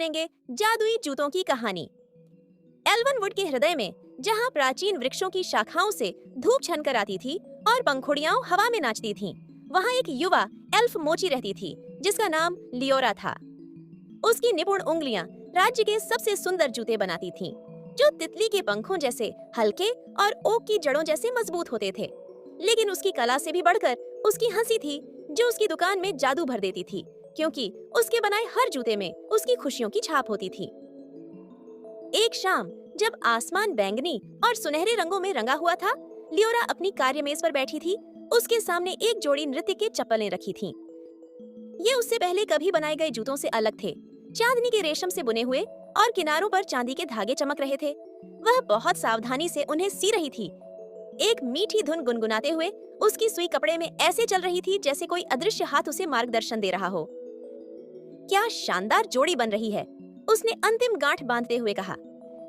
सुनेंगे जादुई जूतों की कहानी। एल्वनवुड के हृदय में, जहाँ प्राचीन वृक्षों की शाखाओं से धूप छनकर आती थी और पंखुड़ियां हवा में नाचती थीं, वहाँ एक युवा एल्फ मोची रहती थी जिसका नाम लियोरा था। उसकी निपुण उंगलियां राज्य के सबसे सुंदर जूते बनाती थीं, जो तितली के पंखों जैसे हल्के और ओक की जड़ों जैसे मजबूत होते थे। लेकिन उसकी कला से भी बढ़कर उसकी हंसी थी, जो उसकी दुकान में जादू भर देती थी, क्योंकि उसके बनाए हर जूते में उसकी खुशियों की छाप होती थी। एक शाम जब आसमान बैंगनी और सुनहरे रंगों में रंगा हुआ था, लियोरा अपनी कार्यमेज पर बैठी थी। उसके सामने एक जोड़ी नृत्य के चप्पलें रखी थीं। ये उससे पहले कभी बनाए गए जूतों से अलग थे। चांदनी के रेशम से बुने हुए और किनारों पर चांदी के धागे चमक रहे थे। वह बहुत सावधानी से उन्हें सी रही थी। एक मीठी धुन गुनगुनाते हुए उसकी सुई कपड़े में ऐसे चल रही थी जैसे कोई अदृश्य हाथ उसे मार्गदर्शन दे रहा हो। क्या शानदार जोड़ी बन रही है, उसने अंतिम गांठ बांधते हुए कहा।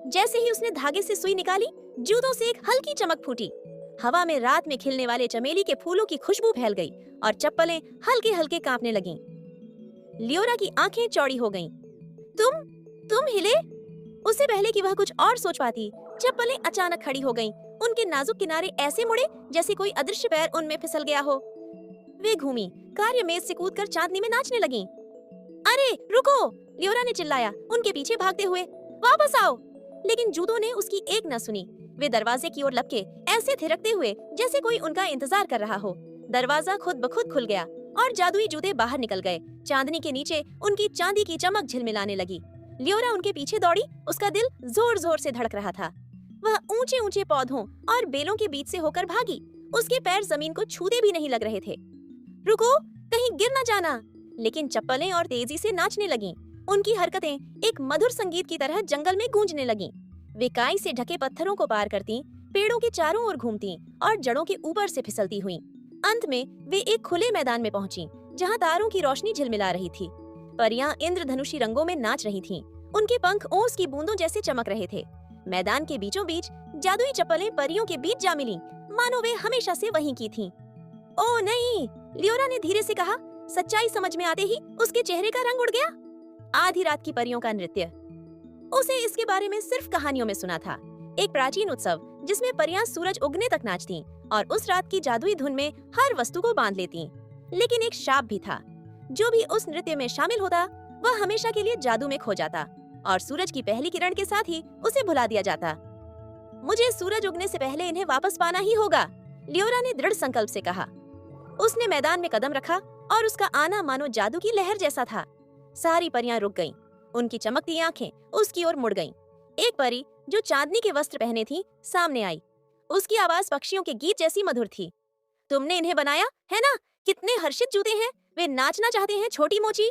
जैसे ही उसने धागे से सुई निकाली, जूतों से एक हल्की चमक फूटी। हवा में रात में खिलने वाले चमेली के फूलों की खुशबू फैल गई और चप्पलें हल्के हल्के कांपने लगीं। लियोरा की आंखें चौड़ी हो गईं। तुम हिले? उससे पहले कि वह कुछ और सोच पाती, चप्पलें अचानक खड़ी हो गईं। उनके नाजुक किनारे ऐसे मुड़े जैसे कोई अदृश्य पैर उनमें फिसल गया हो। वे घूमी, कार्यमेज से कूदकर चांदनी में नाचने लगीं। अरे रुको! लियोरा ने चिल्लाया, उनके पीछे भागते हुए। वापस आओ! लेकिन जूतों ने उसकी एक न सुनी। वे दरवाजे की ओर लपके, ऐसे थिरकते हुए जैसे कोई उनका इंतजार कर रहा हो। दरवाजा खुद ब खुद खुल गया और जादुई जूते बाहर निकल गए। चांदनी के नीचे उनकी चांदी की चमक झिलमिलाने लगी। लियोरा उनके पीछे दौड़ी, उसका दिल जोर जोर से धड़क रहा था। वह ऊंचे ऊंचे पौधों और बेलों के बीच से होकर भागी। उसके पैर जमीन को छूते भी नहीं लग रहे थे। रुको, कहीं गिर न जाना! लेकिन चप्पलें और तेजी से नाचने लगीं। उनकी हरकतें एक मधुर संगीत की तरह जंगल में गूंजने लगीं। वे काई से ढके पत्थरों को पार करती, पेड़ों के चारों ओर घूमती और जड़ों के ऊपर से फिसलती हुईं। अंत में वे एक खुले मैदान में पहुंची, जहां तारों की रोशनी झिलमिला रही थी। परियां इंद्रधनुषी रंगों में नाच रही थीं। उनके पंख ओस की बूंदों जैसे चमक रहे थे। मैदान के बीचों बीच जादुई चप्पलें परियों के बीच जा मिलीं, मानो वे हमेशा से वहीं की थीं। ओह नहीं! लियोरा ने धीरे से कहा। सच्चाई समझ में आते ही उसके चेहरे का रंग उड़ गया। आधी रात की परियों का नृत्य। उसे इसके बारे में सिर्फ कहानियों में सुना था। एक प्राचीन उत्सव जिसमें परियां सूरज उगने तक नाचतीं और उस रात की जादुई धुन में हर वस्तु को बांध लेतीं। लेकिन एक शाप भी था। जो भी उस नृत्य में शामिल होता, वह हमेशा के लिए जादू में खो जाता और सूरज की पहली किरण के साथ ही उसे भुला दिया जाता। मुझे सूरज उगने से पहले इन्हें वापस पाना ही होगा, लियोरा ने दृढ़ संकल्प से कहा। उसने मैदान में कदम रखा और उसका आना मानो जादू की लहर जैसा था। सारी परियां रुक गईं। उनकी चमकती आंखें उसकी ओर मुड़ गईं। एक परी जो चांदनी के वस्त्र पहने थी, सामने आई। उसकी आवाज पक्षियों के गीत जैसी मधुर थी। तुमने इन्हें बनाया है ना? कितने हर्षित जूते हैं! वे नाचना चाहते हैं, छोटी मोची।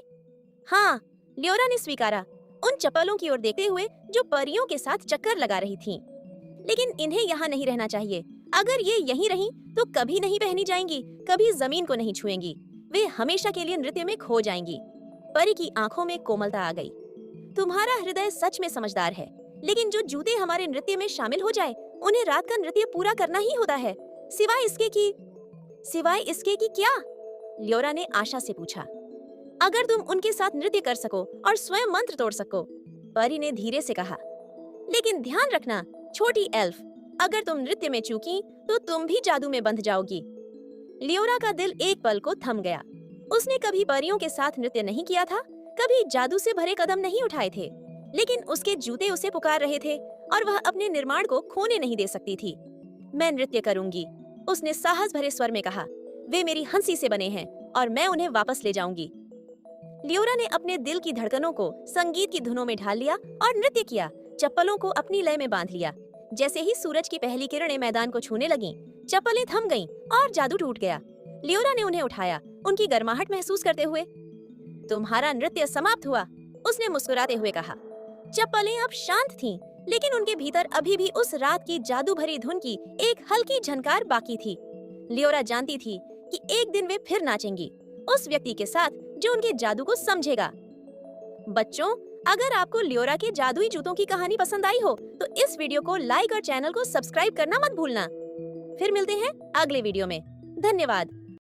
हाँ, लियोरा ने स्वीकारा, उन चप्पलों की ओर देखते हुए जो परियों के साथ चक्कर लगा रही थीं। लेकिन इन्हें यहाँ नहीं रहना चाहिए। अगर ये यहीं रहीं तो कभी नहीं पहनी जाएंगी, कभी जमीन को नहीं छुएंगी। वे हमेशा के लिए नृत्य में खो जाएंगी। परी की आंखों में कोमलता आ गई। तुम्हारा हृदय सच में समझदार है, लेकिन जो जूते हमारे नृत्य में शामिल हो जाए, उन्हें रात का नृत्य पूरा करना ही होता है। सिवाय इसके कि क्या? लियोरा ने आशा से पूछा। अगर तुम उनके साथ नृत्य कर सको और स्वयं मंत्र तोड़ सको, परी ने धीरे से कहा। लेकिन ध्यान रखना, छोटी एल्फ, अगर तुम नृत्य में चूकी तो तुम भी जादू में बंध जाओगी। लियोरा का दिल एक पल को थम गया। उसने कभी परियों के साथ नृत्य नहीं किया था, कभी जादू से भरे कदम नहीं उठाए थे, लेकिन उसके जूते उसे पुकार रहे थे और वह अपने निर्माण को खोने नहीं दे सकती थी। मैं नृत्य करूंगी, उसने साहस भरे स्वर में कहा। वे मेरी हंसी से बने हैं और मैं उन्हें वापस ले जाऊंगी। लियोरा ने अपने दिल की धड़कनों को संगीत की धुनों में ढाल लिया और नृत्य किया। चप्पलों को अपनी लय में बांध लिया। जैसे ही सूरज की पहली किरणें मैदान को छूने लगीं, चप्पलें थम गईं और जादू टूट गया। लियोरा ने उन्हें उठाया, उनकी गर्माहट महसूस करते हुए। तुम्हारा नृत्य समाप्त हुआ, उसने मुस्कुराते हुए कहा। चप्पलें अब शांत थीं, लेकिन उनके भीतर अभी भी उस रात की जादू भरी धुन की एक हल्की झनकार बाकी थी। लियोरा जानती थी कि एक दिन वे फिर नाचेंगी, उस व्यक्ति के साथ जो उनके जादू को समझेगा। बच्चों, अगर आपको लियोरा के जादुई जूतों की कहानी पसंद आई हो तो इस वीडियो को लाइक और चैनल को सब्सक्राइब करना मत भूलना। फिर मिलते हैं अगले वीडियो में। धन्यवाद।